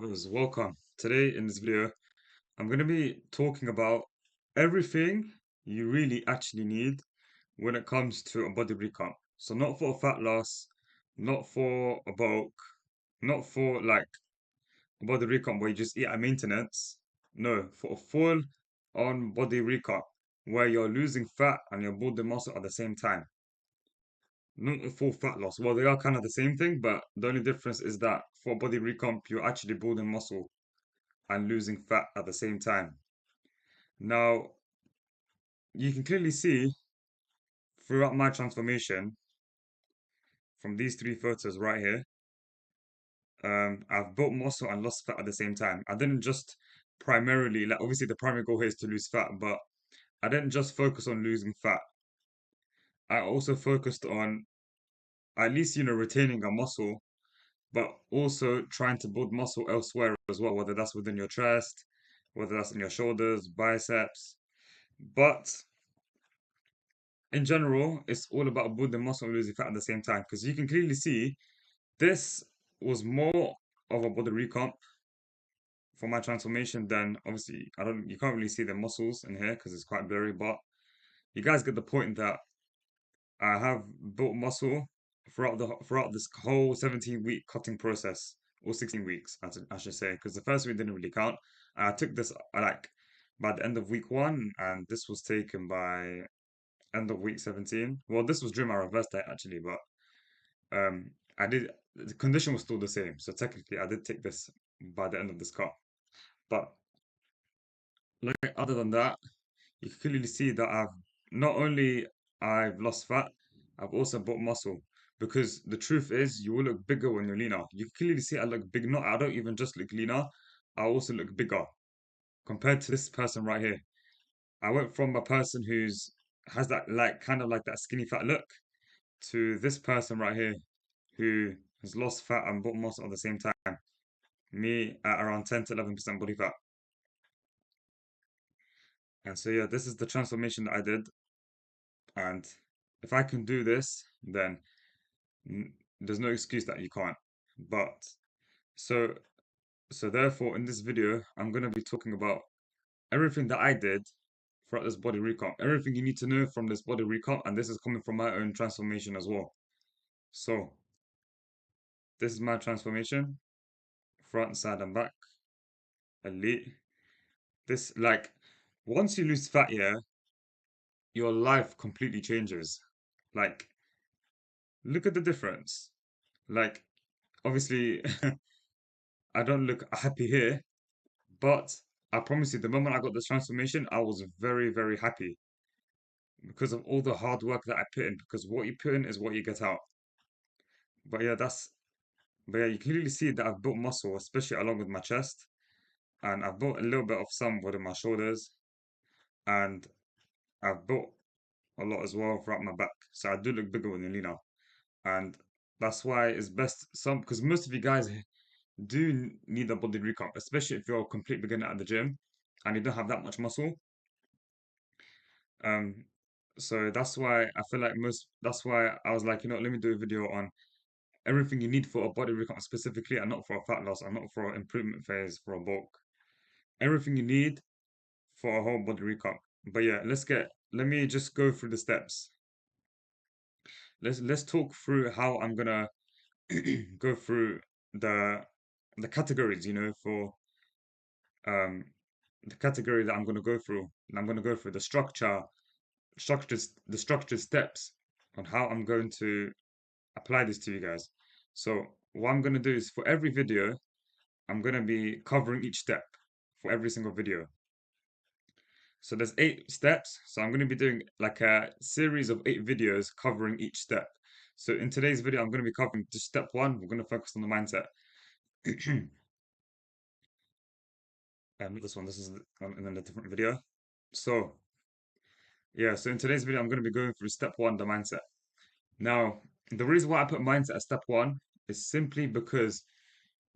Brothers, welcome. Today in this video, I'm going to be talking about everything you really actually need when it comes to a body recomp. So not for a fat loss, not for a bulk, not for like a body recomp where you just eat at maintenance. No, for a full on body recomp where you're losing fat and you're building muscle at the same time. Not a full fat loss. Well, they are kind of the same thing, but the only difference is that for body recomp, you're actually building muscle and losing fat at the same time. Now, you can clearly see throughout my transformation from these three photos right here, I've built muscle and lost fat at the same time. I didn't just primarily, like, obviously, the primary goal here is to lose fat, but I didn't just focus on losing fat. I also focused on at least, retaining a muscle, but also trying to build muscle elsewhere as well, whether that's within your chest, whether that's in your shoulders, biceps. But in general, it's all about building muscle and losing fat at the same time. Because you can clearly see this was more of a body recomp for my transformation than obviously you can't really see the muscles in here because it's quite blurry, but you guys get the point that I have built muscle throughout this whole 17-week cutting process, or 16 weeks, I should say, because the first week didn't really count. I took this like by the end of week one, and this was taken by end of week 17. Well, this was during my reverse diet actually, but I did the condition was still the same. So technically I did take this by the end of this cut. But like other than that, you can clearly see that not only I've lost fat, I've also built muscle. Because the truth is you will look bigger when you're leaner. You can clearly see I look big. Not I don't even just look leaner, I also look bigger compared to this person right here. I went from a person who's has that like kind of like that skinny fat look to this person right here who has lost fat and built muscle at the same time. Me at around 10 to 11% body fat. And so, yeah, this is the transformation that I did. And if I can do this, then there's no excuse that you can't. But so, so therefore, in this video, I'm going to be talking about everything that I did throughout this body recomp, everything you need to know from this body recomp. And this is coming from my own transformation as well. So, this is my transformation front, side, and back. Elite. This, like, once you lose fat, yeah, your life completely changes. Like, look at the difference. Like, obviously, I don't look happy here, but I promise you, the moment I got this transformation, I was very, very happy because of all the hard work that I put in. Because what you put in is what you get out. But yeah, but yeah, you can clearly see that I've built muscle, especially along with my chest, and I've built a little bit of some within my shoulders, and I've built a lot as well throughout my back. So I do look bigger when you're leaner. And that's why it's best because most of you guys do need a body recomp, especially if you're a complete beginner at the gym and you don't have that much muscle. Um, so that's why I feel like that's why I was like, let me do a video on everything you need for a body recomp specifically, and not for a fat loss, and not for an improvement phase, for a bulk. Everything you need for a whole body recomp. But yeah, let me just go through the steps. Let's talk through how I'm gonna go through the the categories, for um the category that I'm gonna go through. And I'm gonna go through the structured steps on how I'm going to apply this to you guys. So what I'm gonna do is for every video, I'm gonna be covering each step for every single video. So there's 8 steps. So I'm gonna be doing like a series of 8 videos covering each step. So in today's video, I'm gonna be covering just step 1. We're gonna focus on the mindset. This one, this is in a different video. So yeah, so in today's video, I'm going to be going through step 1, the mindset. Now, the reason why I put mindset as step 1 is simply because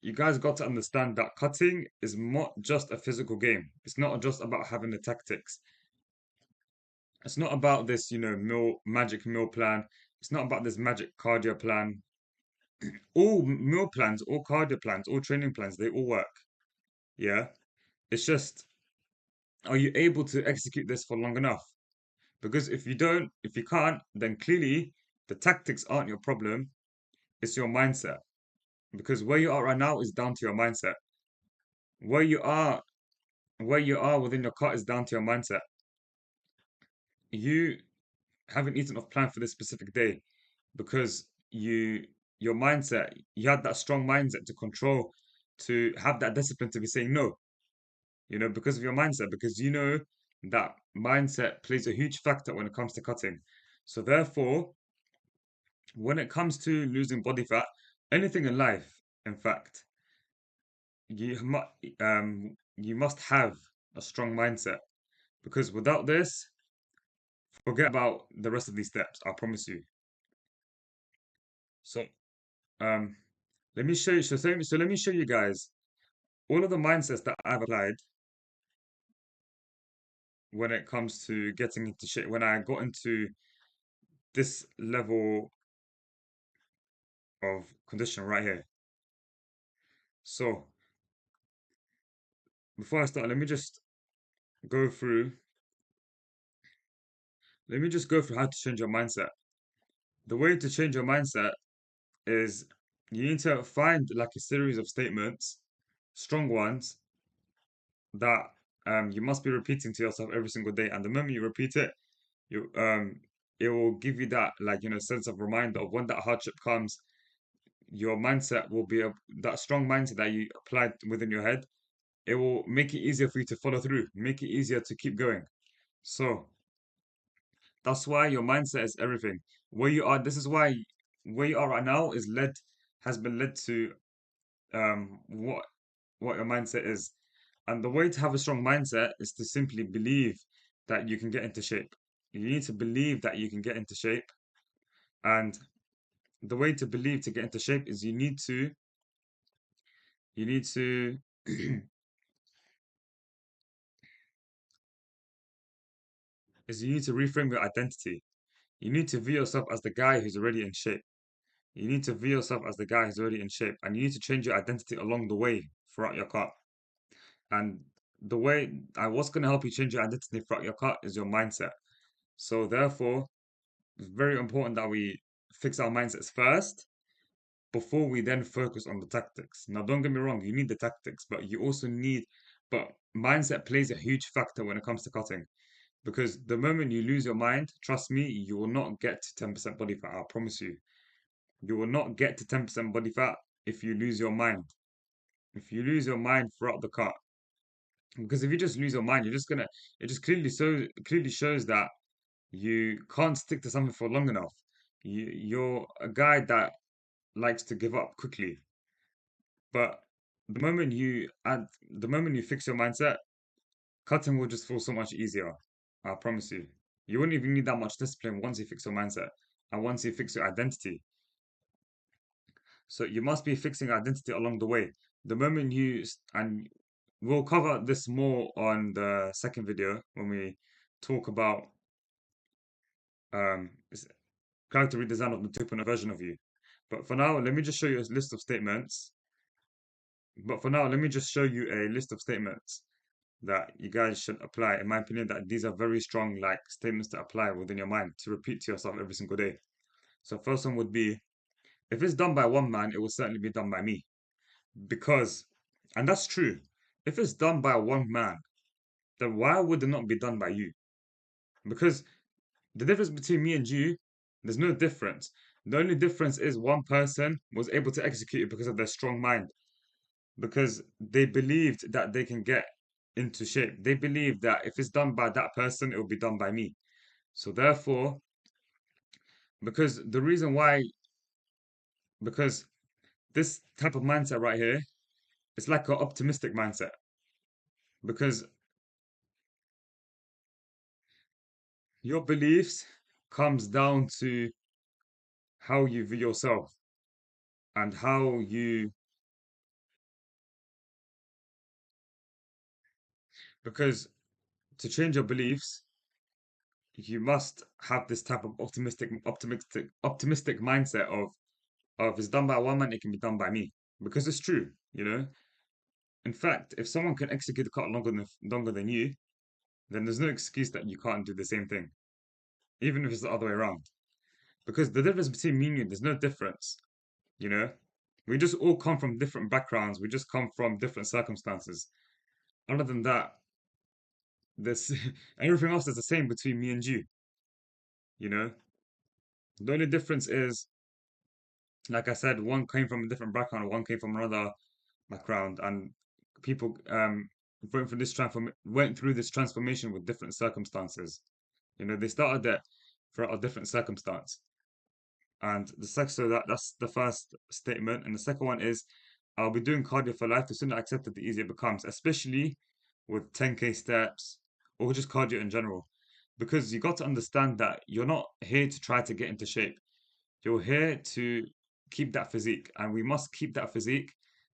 you guys got to understand that cutting is not just a physical game. It's not just about having the tactics. It's not about this, magic meal plan. It's not about this magic cardio plan. all meal plans, all cardio plans, all training plans, they all work. Yeah. It's just, are you able to execute this for long enough? Because if you can't, then clearly the tactics aren't your problem, it's your mindset. Because where you are right now is down to your mindset. Where you are, where you are within your cut is down to your mindset. You haven't eaten off plan for this specific day because your mindset, you had that strong mindset to control, to have that discipline to be saying no, because of your mindset, because you know that mindset plays a huge factor when it comes to cutting. So therefore, when it comes to losing body fat, anything in life, in fact, you must have a strong mindset because without this, forget about the rest of these steps. I promise you. So um, let me show you. So let me show you guys all of the mindsets that I've applied when it comes to getting into shape. When I got into this level of condition right here. So before I start, go through. Let me just go through how to change your mindset. The way to change your mindset is you need to find like a series of statements, strong ones that you must be repeating to yourself every single day. And the moment you repeat it, you it will give you that like sense of reminder of when that hardship comes. Your mindset will be that strong mindset that you applied within your head. It will make it easier for you to follow through, make it easier to keep going. So that's why your mindset is everything. Where you are, this is why where you are right now has been led to what your mindset is. And the way to have a strong mindset is to simply believe that you can get into shape. You need to believe that you can get into shape. And the way to believe to get into shape is you need to is you need to reframe your identity. You need to view yourself as the guy who's already in shape. You need to view yourself as the guy who's already in shape, and you need to change your identity along the way throughout your cut. And what's going to help you change your identity throughout your cut is your mindset. So therefore, it's very important that we fix our mindsets first before we then focus on the tactics. Now, don't get me wrong, you need the tactics, but mindset plays a huge factor when it comes to cutting. Because the moment you lose your mind, trust me, you will not get to 10% body fat. I promise you. You will not get to 10% body fat if you lose your mind. If you lose your mind throughout the cut. Because if you just lose your mind, it just clearly shows that you can't stick to something for long enough. You're a guy that likes to give up quickly. But the moment you fix your mindset, cutting will just feel so much easier. I promise you. You wouldn't even need that much discipline once you fix your mindset and once you fix your identity. So you must be fixing identity along the way. The moment and we'll cover this more on the second video when we talk about character redesign of the 2.0 version of you. But for now, let me just show you a list of statements. But for now, let me just show you a list of statements that you guys should apply. In my opinion, that these are very strong like statements to apply within your mind to repeat to yourself every single day. So first one would be, if it's done by one man, it will certainly be done by me. Because, and that's true, if it's done by one man, then why would it not be done by you? Because the difference between me and you, there's no difference. The only difference is one person was able to execute it because of their strong mind, because they believed that they can get into shape. They believed that if it's done by that person, it will be done by me. So therefore, because the reason why, because this type of mindset right here, it's like an optimistic mindset. Because your beliefs comes down to how you view yourself and because to change your beliefs, you must have this type of optimistic mindset of Or if it's done by one man, it can be done by me. Because it's true, you know? In fact, if someone can execute the cut longer than you, then there's no excuse that you can't do the same thing, even if it's the other way around. Because the difference between me and you, there's no difference, you know? We just all come from different backgrounds. We just come from different circumstances. Other than that, this everything else is the same between me and you, you know? The only difference is, like I said, one came from a different background, one came from another background, and people went through this transformation with different circumstances. You know, they started there for a different circumstance. And that's the first statement. And the second one is, I'll be doing cardio for life. The sooner I accept it, the easier it becomes, especially with 10K steps or just cardio in general. Because you got to understand that you're not here to try to get into shape. You're here to keep that physique, and we must keep that physique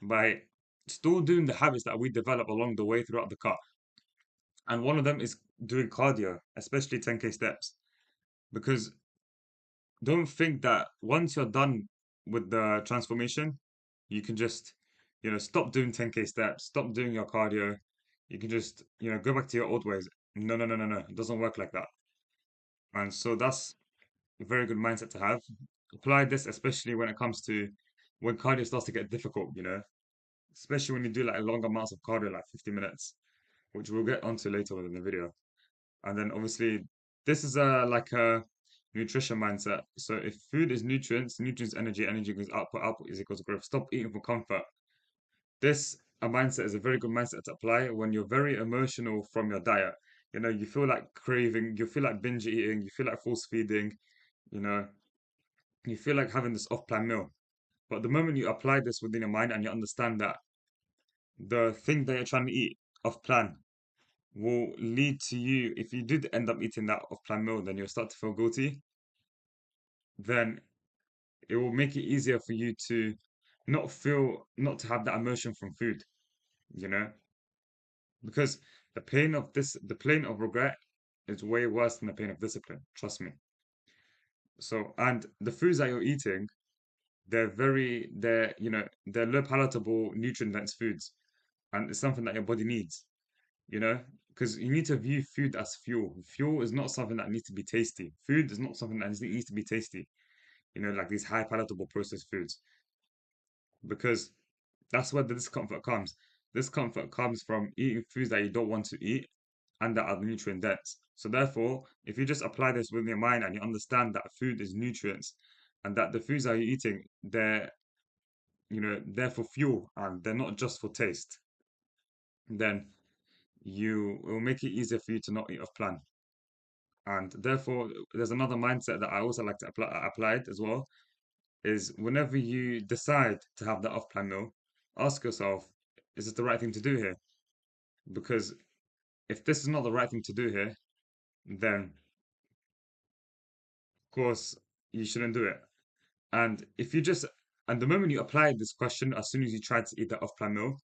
by still doing the habits that we develop along the way throughout the cut. And one of them is doing cardio, especially 10K steps. Because don't think that once you're done with the transformation, you can just, stop doing 10K steps, stop doing your cardio. You can just, go back to your old ways. No, no, no, no, no. It doesn't work like that. And so that's a very good mindset to have. Apply this especially when it comes to when cardio starts to get difficult, especially when you do like long amounts of cardio, like 50 minutes, which we'll get onto later within the video. And then obviously, this is a nutrition mindset. So if food is nutrients, nutrients energy, energy equals output, output is equals growth. Stop eating for comfort. This a mindset is a very good mindset to apply when you're very emotional from your diet. You feel like craving, you feel like binge eating, you feel like force feeding, you know, you feel like having this off-plan meal. But the moment you apply this within your mind and you understand that the thing that you're trying to eat off plan will lead to you, if you did end up eating that off plan meal, then you'll start to feel guilty, then it will make it easier for you to not to have that emotion from food, you know? Because the pain of regret is way worse than the pain of discipline, trust me. So, and the foods that you're eating, they're low palatable, nutrient dense foods, and it's something that your body needs. you know, because you need to view food as fuel. Fuel is not something that needs to be tasty. Food is not something that needs to be tasty, like these high palatable processed foods, because that's where the discomfort comes. Discomfort comes from eating foods that you don't want to eat and that are nutrient dense. So therefore, if you just apply this within your mind and you understand that food is nutrients and that the foods that you're eating, they're for fuel and they're not just for taste, then it will make it easier for you to not eat off plan. And therefore, there's another mindset that I also like to apply it as well, is whenever you decide to have that off-plan meal, ask yourself, is this the right thing to do here? Because if this is not the right thing to do here, then of course you shouldn't do it. And if you just, and the moment you apply this question, as soon as you try to eat that off-plan meal,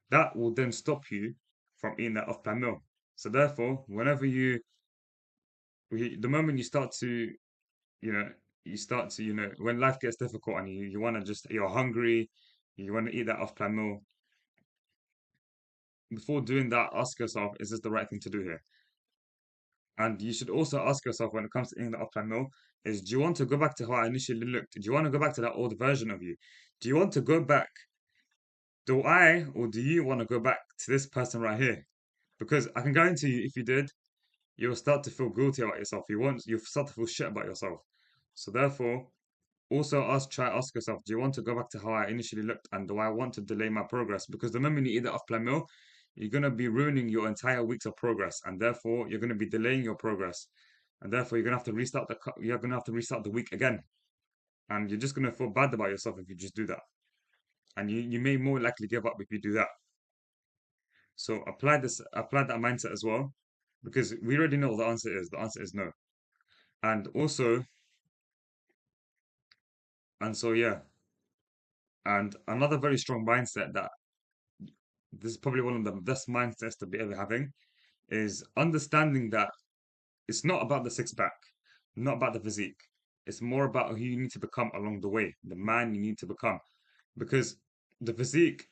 that will then stop you from eating that off-plan meal. So therefore, the moment you start to you know, when life gets difficult and you want to you're hungry, you want to eat that off-plan meal, before doing that, ask yourself, is this the right thing to do here? And you should also ask yourself when it comes to eating the off-plan meal, do you want to go back to how I initially looked? Do you want to go back to that old version of you? Do you want to go back? Or do you want to go back to this person right here? Because I can guarantee you, if you did, you'll start to feel guilty about yourself. You'll start to feel shit about yourself. So therefore, also, ask yourself, do you want to go back to how I initially looked and do I want to delay my progress? Because the moment you eat that off-plan meal, you're going to be ruining your entire weeks of progress, and therefore you're going to be delaying your progress. And therefore you're going to have to restart the week again. And you're just going to feel bad about yourself if you just do that. And you may more likely give up if you do that. So apply that mindset as well, because we already know what the answer is. The answer is no. And also, and so yeah. And another very strong mindset that this is probably one of the best mindsets to be ever having, is understanding that it's not about the six pack, not about the physique. It's more about who you need to become along the way, the man you need to become. Because the physique,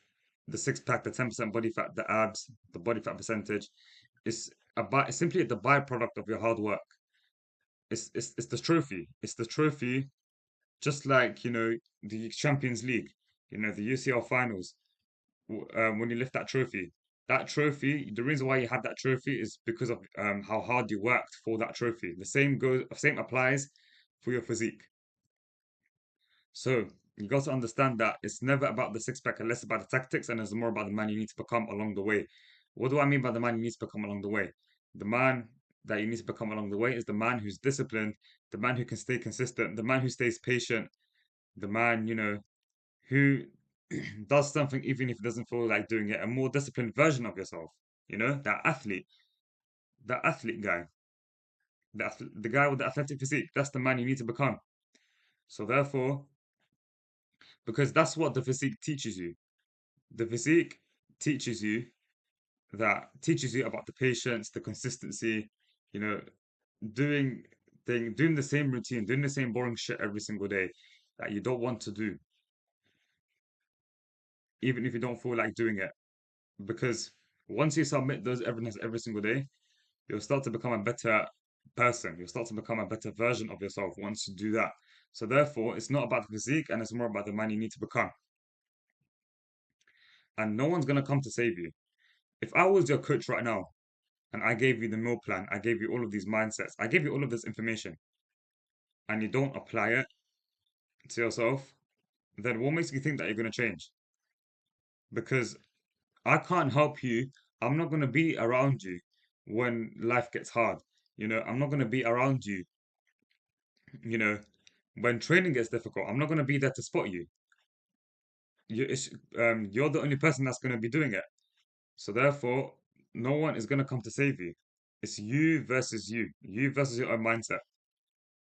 the six pack, the 10% body fat, the abs, the body fat percentage, is it's simply the byproduct of your hard work. It's the trophy. It's the trophy, just like, the Champions League, the UCL finals. When you lift that trophy, the reason why you have that trophy is because of how hard you worked for that trophy. Same applies for your physique. So you got to understand that it's never about the six pack and less about the tactics, and it's more about the man you need to become along the way. What do I mean by the man you need to become along the way? The man that you need to become along the way is the man who's disciplined, the man who can stay consistent, the man who stays patient, the man, who does something even if he doesn't feel like doing it, a more disciplined version of yourself. That athlete guy, the guy with the athletic physique. That's the man you need to become. So therefore, because that's what the physique teaches you. The physique teaches you teaches you about the patience, the consistency, you know, doing doing the same routine, doing the same boring shit every single day that you don't want to do, even if you don't feel like doing it. Because once you submit those evidence every single day, you'll start to become a better person. You'll start to become a better version of yourself once you do that. So therefore, it's not about the physique and it's more about the man you need to become. And no one's gonna come to save you. If I was your coach right now and I gave you the meal plan, I gave you all of these mindsets, I gave you all of this information, and you don't apply it to yourself, then what makes you think that you're gonna change? Because I can't help you. I'm not gonna be around you when life gets hard. I'm not gonna be around you, you know, when training gets difficult. I'm not gonna be there to spot you. You're the only person that's gonna be doing it. So therefore, no one is gonna come to save you. It's you versus your own mindset.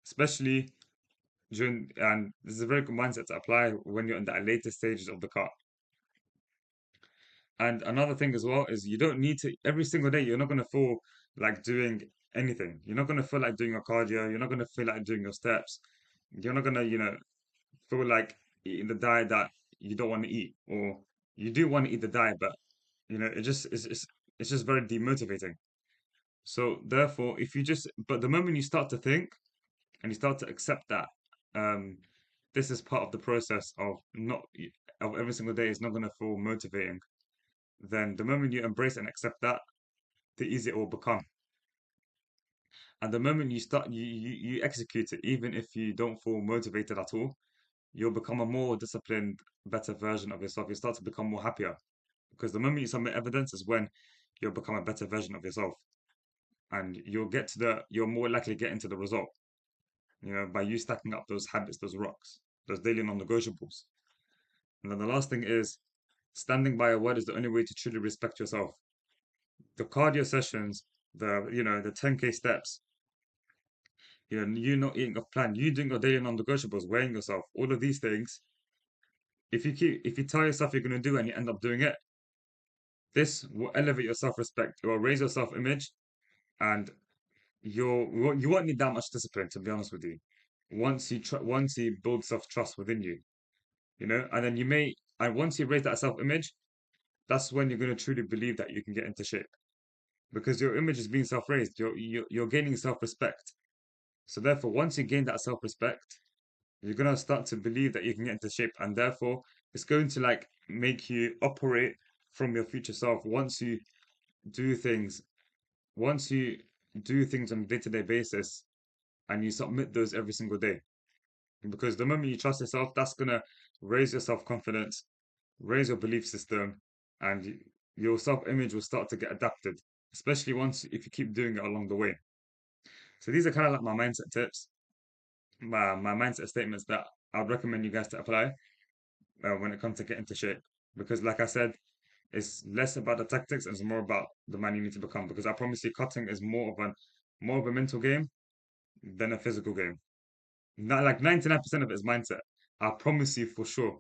Especially and this is a very good mindset to apply when you're in the later stages of the car. And another thing as well is you don't need to, every single day, you're not going to feel like doing anything. You're not going to feel like doing your cardio. You're not going to feel like doing your steps. You're not going to, feel like eating the diet that you don't want to eat, or you do want to eat the diet, but, it's just very demotivating. So therefore, but the moment you start to think and you start to accept that, um, this is part of the process of not, of every single day is not going to feel motivating, then the moment you embrace and accept that, the easier it will become. And the moment you start, you execute it, even if you don't feel motivated at all, you'll become a more disciplined, better version of yourself. You start to become more happier because the moment you submit evidence is when you'll become a better version of yourself, and you're more likely to get into the result. By you stacking up those habits, those rocks, those daily non-negotiables. And then the last thing is standing by a word is the only way to truly respect yourself. The cardio sessions, the 10K steps, you not eating off plan, you doing your daily non-negotiables, weighing yourself, all of these things. If you tell yourself you're going to do it and you end up doing it, this will elevate your self-respect. It will raise your self-image, and you won't need that much discipline, to be honest with you. Once you build self-trust within you, and then and once you raise that self-image, that's when you're going to truly believe that you can get into shape because your image is being self-raised. You're gaining self-respect. So therefore, once you gain that self-respect, you're gonna start to believe that you can get into shape, and therefore, it's going to like make you operate from your future self. Do things, once you do things on a day-to-day basis, and you submit those every single day, because the moment you trust yourself, that's gonna raise your self-confidence, raise your belief system, and your self-image will start to get adapted, especially once if you keep doing it along the way. So these are kind of like my mindset tips, my mindset statements that I'd recommend you guys to apply when it comes to getting into shape. Because, like I said, it's less about the tactics and it's more about the man you need to become. Because I promise you, cutting is more of a mental game than a physical game. Not like 99% of it is mindset. I promise you for sure.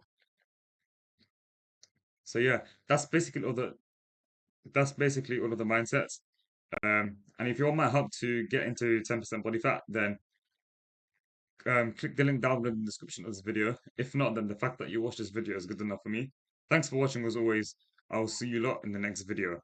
So yeah, that's basically all of the mindsets. And if you want my help to get into 10% body fat, then click the link down below in the description of this video. If not, then the fact that you watched this video is good enough for me. Thanks for watching as always. I will see you lot in the next video.